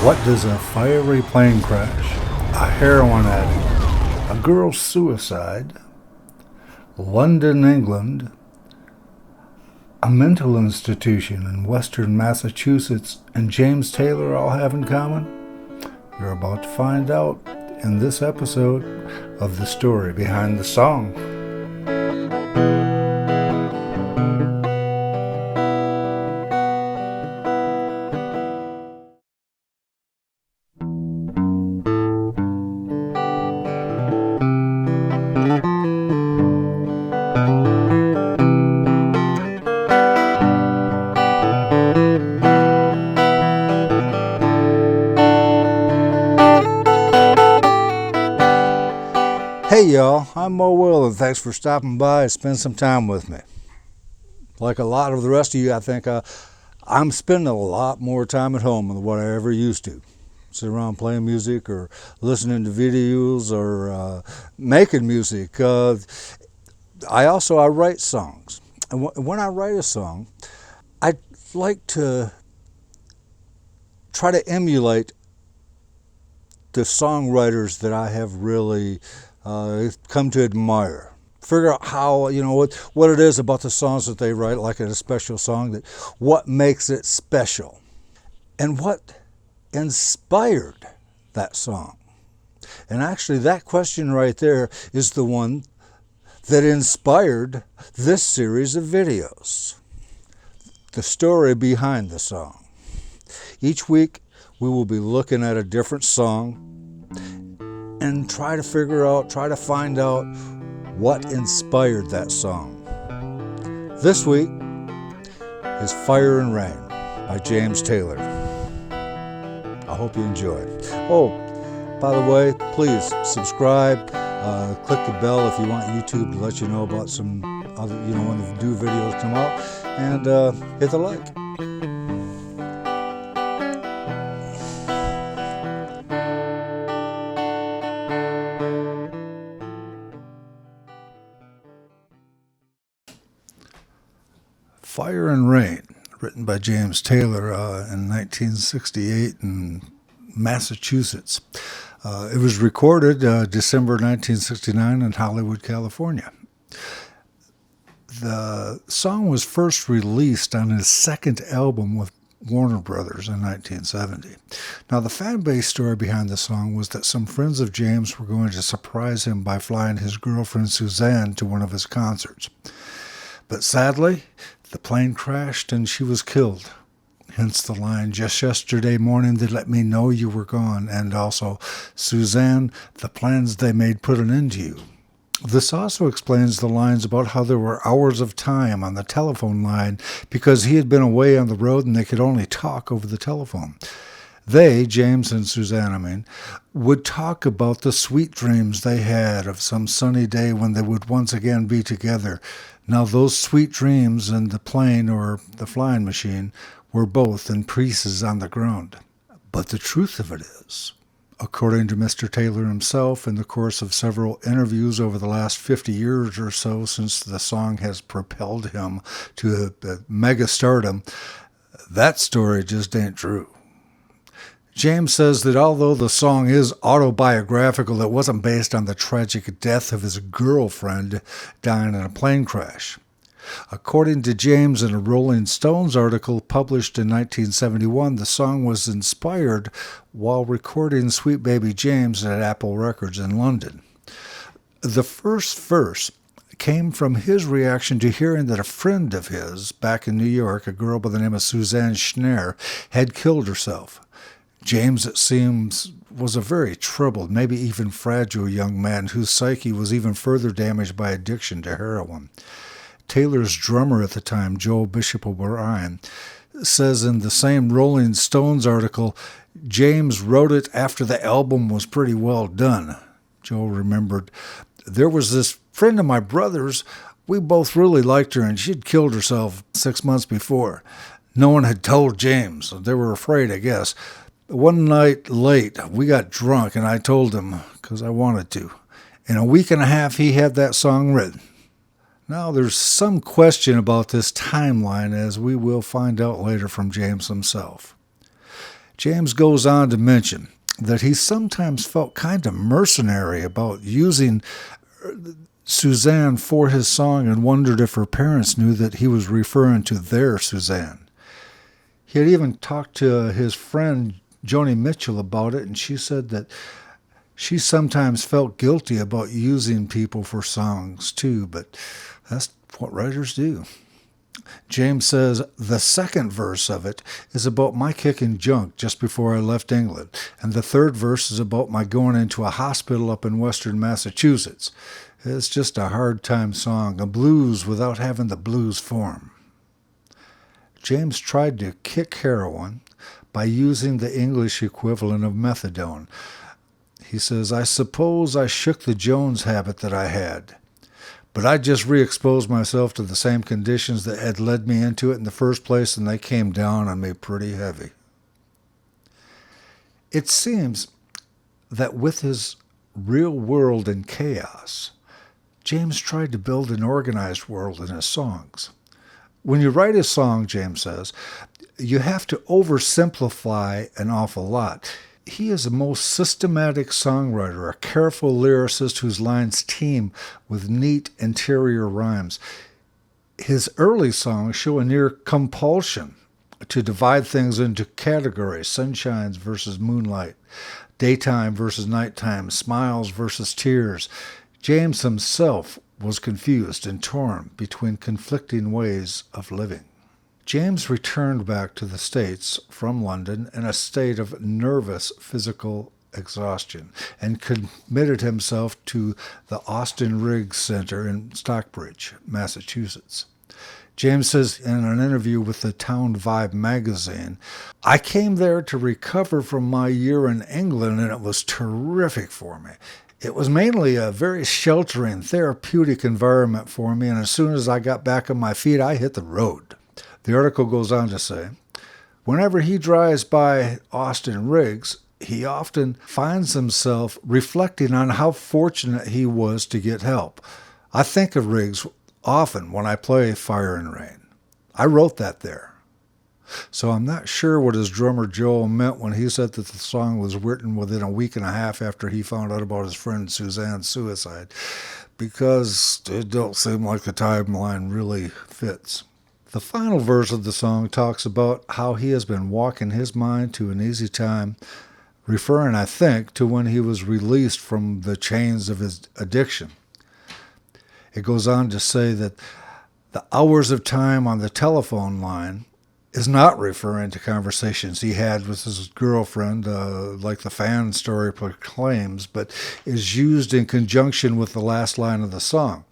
What does a fiery plane crash, a heroin addict, a girl's suicide, London, England, a mental institution in western Massachusetts, and James Taylor all have in common? You're about to find out in this episode of The Story Behind the Song. Hey y'all, I'm Mo Will, and thanks for stopping by and spend some time with me. Like a lot of the rest of you, I think I'm spending a lot more time at home than what I ever used to. Sit around playing music or listening to videos or making music. I write songs. And when I write a song, I like to try to emulate the songwriters that I have really come to admire. Figure out how, what it is about the songs that they write, like a special song, that what makes it special and what inspired that song. And actually that question right there is the one that inspired this series of videos. The story behind the song. Each week we will be looking at a different song and try to find out what inspired that song. This week is Fire and Rain by James Taylor. I hope you enjoy. Oh, by the way, please subscribe, click the bell if you want YouTube to let you know about some other, when the new videos come out, and hit the like. Fire and Rain, written by James Taylor in 1968 in Massachusetts. It was recorded December 1969 in Hollywood, California. The song was first released on his second album with Warner Brothers in 1970. Now, the fan base story behind the song was that some friends of James were going to surprise him by flying his girlfriend Suzanne to one of his concerts. But sadly, the plane crashed and she was killed. Hence the line, "Just yesterday morning they let me know you were gone," and also, "Suzanne, the plans they made put an end to you." This also explains the lines about how there were hours of time on the telephone line because he had been away on the road and they could only talk over the telephone. They, James and Suzanne, would talk about the sweet dreams they had of some sunny day when they would once again be together. Now those sweet dreams and the plane or the flying machine were both in pieces on the ground. But the truth of it is, according to Mr. Taylor himself, in the course of several interviews over the last 50 years or so since the song has propelled him to mega stardom, that story just ain't true. James says that although the song is autobiographical, it wasn't based on the tragic death of his girlfriend dying in a plane crash. According to James, in a Rolling Stones article published in 1971, the song was inspired while recording Sweet Baby James at Apple Records in London. The first verse came from his reaction to hearing that a friend of his back in New York, a girl by the name of Suzanne Schneer, had killed herself. James, it seems, was a very troubled, maybe even fragile young man whose psyche was even further damaged by addiction to heroin. Taylor's drummer at the time, Joel Bishop O'Brien, says in the same Rolling Stones article, James wrote it after the album was pretty well done. Joel remembered, "There was this friend of my brother's. We both really liked her, and she'd killed herself 6 months before. No one had told James. They were afraid, I guess. One night late, we got drunk, and I told him because I wanted to. In a week and a half, he had that song written." Now, there's some question about this timeline, as we will find out later from James himself. James goes on to mention that he sometimes felt kind of mercenary about using Suzanne for his song and wondered if her parents knew that he was referring to their Suzanne. He had even talked to his friend Joni Mitchell about it, and she said that she sometimes felt guilty about using people for songs too, but that's what writers do. James says the second verse of it is about my kicking junk just before I left England, and the third verse is about my going into a hospital up in western Massachusetts. It's just a hard time song, a blues without having the blues form. James tried to kick heroin by using the English equivalent of methadone. He says, I suppose I shook the Jones habit that I had, but I just re-exposed myself to the same conditions that had led me into it in the first place, and they came down on me pretty heavy. It seems that with his real world in chaos, James tried to build an organized world in his songs. When you write a song, James says, you have to oversimplify an awful lot. He is a most systematic songwriter, a careful lyricist whose lines teem with neat interior rhymes. His early songs show a near compulsion to divide things into categories: sunshines versus moonlight, daytime versus nighttime, smiles versus tears. James himself was confused and torn between conflicting ways of living. James returned back to the States from London in a state of nervous physical exhaustion and committed himself to the Austin Riggs Center in Stockbridge, Massachusetts. James says in an interview with the Town Vibe magazine, I came there to recover from my year in England, and it was terrific for me. It was mainly a very sheltering, therapeutic environment for me, and as soon as I got back on my feet, I hit the road. The article goes on to say, whenever he drives by Austin Riggs, he often finds himself reflecting on how fortunate he was to get help. I think of Riggs often when I play Fire and Rain. I wrote that there. So I'm not sure what his drummer Joel meant when he said that the song was written within a week and a half after he found out about his friend Suzanne's suicide, because it don't seem like the timeline really fits. The final verse of the song talks about how he has been walking his mind to an easy time, referring, I think, to when he was released from the chains of his addiction. It goes on to say that the hours of time on the telephone line is not referring to conversations he had with his girlfriend, like the fan story proclaims, but is used in conjunction with the last line of the song.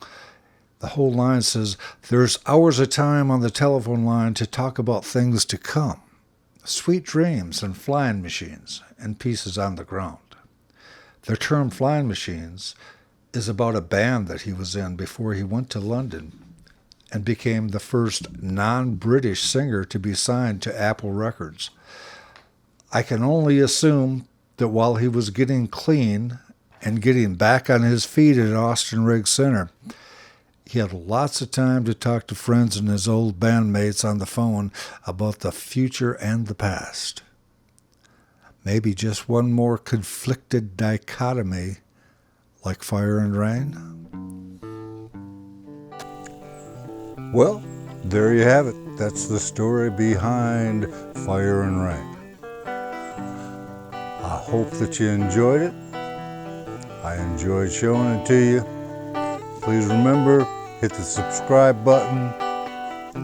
The whole line says, there's hours of time on the telephone line to talk about things to come, sweet dreams and flying machines and pieces on the ground. The term flying machines is about a band that he was in before he went to London and became the first non-British singer to be signed to Apple Records. I can only assume that while he was getting clean and getting back on his feet at Austin Riggs Center, he had lots of time to talk to friends and his old bandmates on the phone about the future and the past. Maybe just one more conflicted dichotomy like Fire and Rain. Well, there you have it. That's the story behind Fire and Rain. I hope that you enjoyed it. I enjoyed showing it to you. Please remember, hit the subscribe button,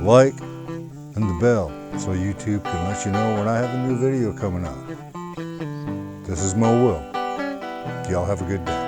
like, and the bell so YouTube can let you know when I have a new video coming out. This is Mo Will. Y'all have a good day.